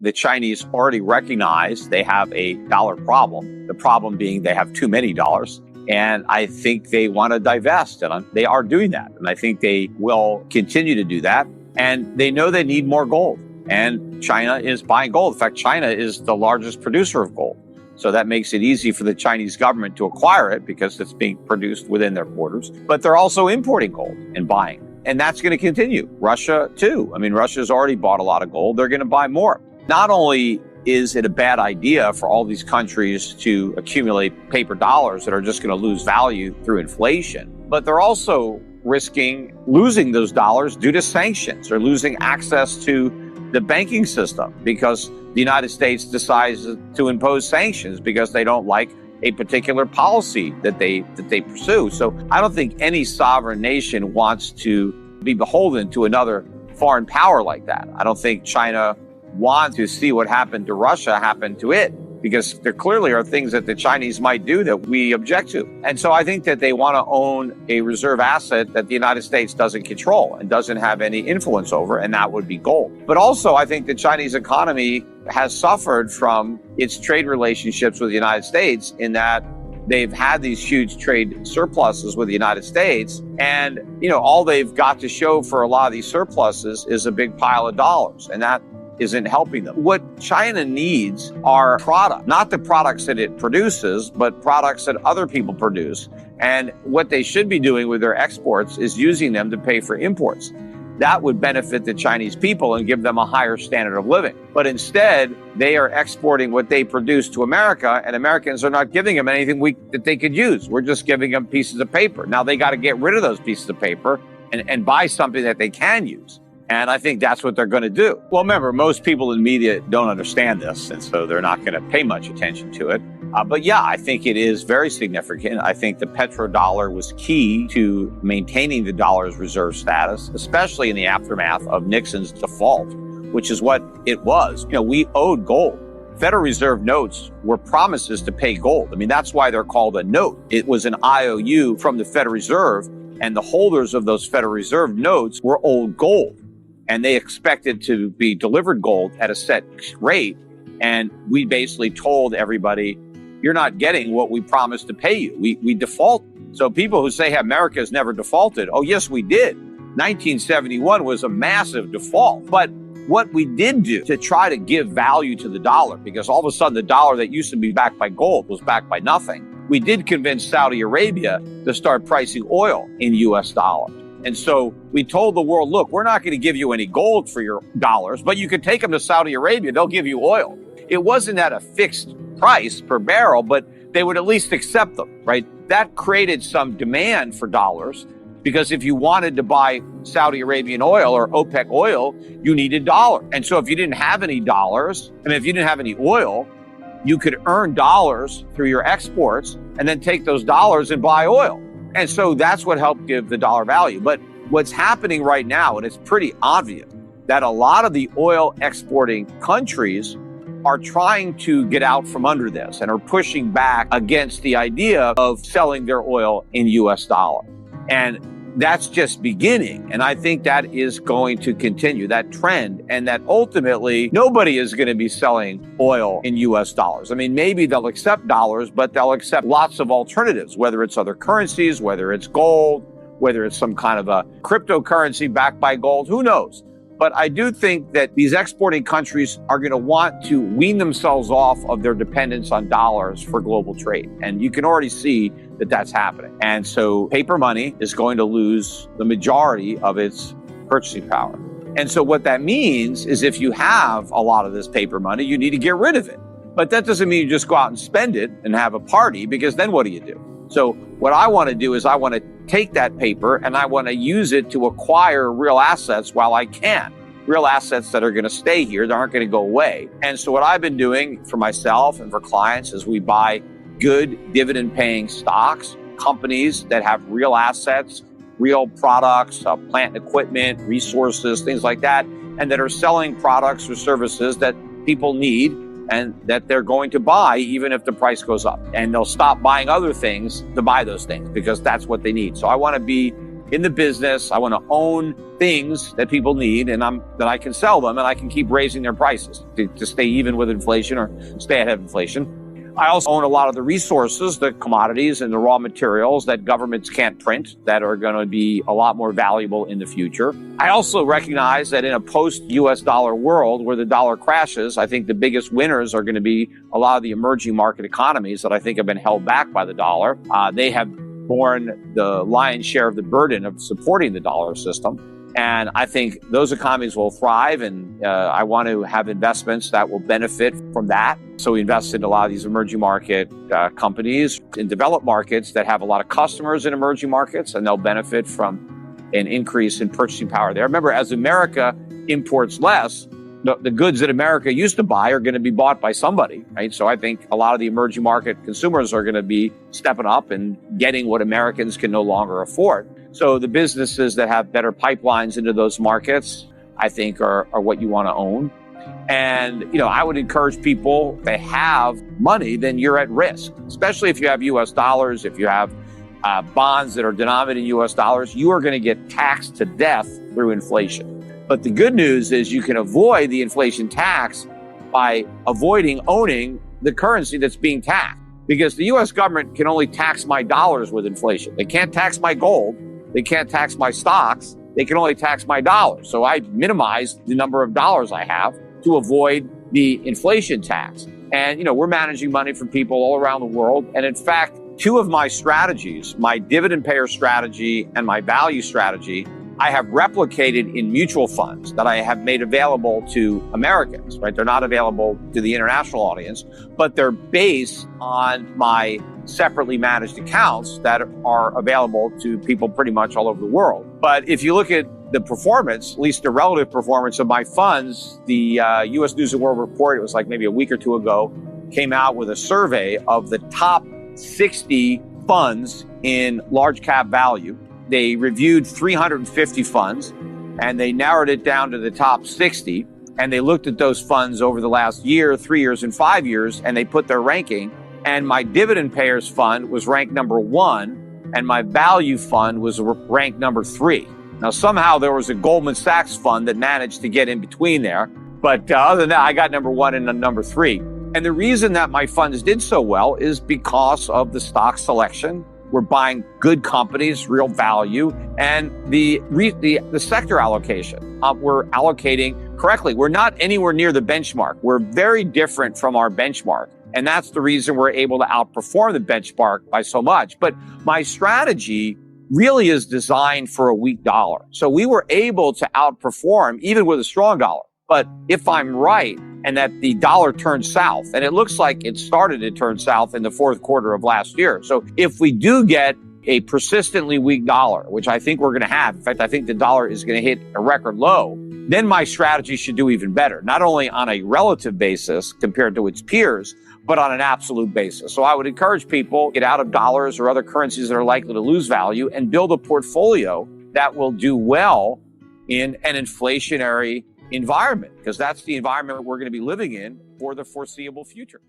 the Chinese already recognize they have a dollar problem, the problem being they have too many dollars. And I think they want to divest, and they are doing that. And I think they will continue to do that. And they know they need more gold. And China is buying gold. In fact, China is the largest producer of gold. So that makes it easy for the Chinese government to acquire it because it's being produced within their borders. But they're also importing gold and buying. And that's going to continue. Russia, too. I mean, Russia's already bought a lot of gold. They're going to buy more. Not only is it a bad idea for all these countries to accumulate paper dollars that are just going to lose value through inflation, but they're also risking losing those dollars due to sanctions or losing access to the banking system because the United States decides to impose sanctions because they don't like a particular policy that they pursue. So I don't think any sovereign nation wants to be beholden to another foreign power like that. I don't think China wants to see what happened to Russia happen to it, because there clearly are things that the Chinese might do that we object to. And so I think that they want to own a reserve asset that the United States doesn't control and doesn't have any influence over, and that would be gold. But also, I think the Chinese economy has suffered from its trade relationships with the United States in that they've had these huge trade surpluses with the United States. And, all they've got to show for a lot of these surpluses is a big pile of dollars. And that isn't helping them. What China needs are products, not the products that it produces, but products that other people produce. And what they should be doing with their exports is using them to pay for imports. That would benefit the Chinese people and give them a higher standard of living. But instead, they are exporting what they produce to America, and Americans are not giving them anything that they could use. We're just giving them pieces of paper. Now they got to get rid of those pieces of paper and buy something that they can use. And I think that's what they're going to do. Well, remember, most people in media don't understand this, and so they're not going to pay much attention to it. But yeah, I think it is very significant. I think the petrodollar was key to maintaining the dollar's reserve status, especially in the aftermath of Nixon's default, which is what it was. We owed gold. Federal Reserve notes were promises to pay gold. I mean, that's why they're called a note. It was an IOU from the Federal Reserve, and the holders of those Federal Reserve notes were owed gold. And they expected to be delivered gold at a set rate. And we basically told everybody, you're not getting what we promised to pay you. We default. So people who say America has never defaulted, oh, yes, we did. 1971 was a massive default. But what we did do to try to give value to the dollar, because all of a sudden the dollar that used to be backed by gold was backed by nothing, we did convince Saudi Arabia to start pricing oil in US dollars. And so we told the world, look, we're not going to give you any gold for your dollars, but you can take them to Saudi Arabia. They'll give you oil. It wasn't at a fixed price per barrel, but they would at least accept them, right? That created some demand for dollars, because if you wanted to buy Saudi Arabian oil or OPEC oil, you needed dollars. And so if you didn't have any dollars, and if you didn't have any oil, you could earn dollars through your exports and then take those dollars and buy oil. And so that's what helped give the dollar value. But what's happening right now, and it's pretty obvious, that a lot of the oil exporting countries are trying to get out from under this and are pushing back against the idea of selling their oil in US dollar. And that's just beginning. And I think that is going to continue, that trend, and that ultimately nobody is going to be selling oil in US dollars. I mean, maybe they'll accept dollars, but they'll accept lots of alternatives, whether it's other currencies, whether it's gold, whether it's some kind of a cryptocurrency backed by gold, who knows? But I do think that these exporting countries are going to want to wean themselves off of their dependence on dollars for global trade. And you can already see that that's happening. And so paper money is going to lose the majority of its purchasing power. And so what that means is if you have a lot of this paper money, you need to get rid of it. But that doesn't mean you just go out and spend it and have a party, because then what do you do? So what I want to do is I want to take that paper and I want to use it to acquire real assets while I can. Real assets that are going to stay here, that aren't going to go away. And so what I've been doing for myself and for clients is we buy good dividend-paying stocks, companies that have real assets, real products, plant and equipment, resources, things like that, and that are selling products or services that people need and that they're going to buy even if the price goes up. And they'll stop buying other things to buy those things because that's what they need. So I want to be in the business. I want to own things that people need, and that I can sell them, and I can keep raising their prices to stay even with inflation or stay ahead of inflation. I also own a lot of the resources, the commodities and the raw materials that governments can't print that are going to be a lot more valuable in the future. I also recognize that in a post-US dollar world where the dollar crashes, I think the biggest winners are going to be a lot of the emerging market economies that I think have been held back by the dollar. They have borne the lion's share of the burden of supporting the dollar system. And I think those economies will thrive, and I want to have investments that will benefit from that. So we invest in a lot of these emerging market companies in developed markets that have a lot of customers in emerging markets, and they'll benefit from an increase in purchasing power there. Remember, as America imports less, the goods that America used to buy are going to be bought by somebody, right? So I think a lot of the emerging market consumers are going to be stepping up and getting what Americans can no longer afford. So the businesses that have better pipelines into those markets, I think are what you want to own. And, I would encourage people, if they have money, then you're at risk, especially if you have US dollars, if you have bonds that are denominated in US dollars, you are going to get taxed to death through inflation. But the good news is you can avoid the inflation tax by avoiding owning the currency that's being taxed, because the US government can only tax my dollars with inflation. They can't tax my gold. They can't tax my stocks. They can only tax my dollars. So I minimize the number of dollars I have to avoid the inflation tax. And, we're managing money from people all around the world. And in fact, two of my strategies, my dividend payer strategy and my value strategy, I have replicated in mutual funds that I have made available to Americans, right? They're not available to the international audience, but they're based on my separately managed accounts that are available to people pretty much all over the world. But if you look at the performance, at least the relative performance of my funds, the U.S. News & World Report, it was like maybe a week or two ago, came out with a survey of the top 60 funds in large cap value. They reviewed 350 funds, and they narrowed it down to the top 60. And they looked at those funds over the last year, 3 years, and 5 years, and they put their ranking. And my dividend payers fund was ranked number 1, and my value fund was ranked number 3. Now, somehow there was a Goldman Sachs fund that managed to get in between there. But other than that, I got number 1 and number 3. And the reason that my funds did so well is because of the stock selection. We're buying good companies, real value, and the sector allocation. We're allocating correctly. We're not anywhere near the benchmark. We're very different from our benchmark. And that's the reason we're able to outperform the benchmark by so much. But my strategy really is designed for a weak dollar. So we were able to outperform even with a strong dollar. But if I'm right, and that the dollar turned south, and it looks like it started to turn south in the fourth quarter of last year. So if we do get a persistently weak dollar, which I think we're going to have, in fact, I think the dollar is going to hit a record low, then my strategy should do even better, not only on a relative basis compared to its peers, but on an absolute basis. So I would encourage people, get out of dollars or other currencies that are likely to lose value and build a portfolio that will do well in an inflationary environment, because that's the environment we're going to be living in for the foreseeable future.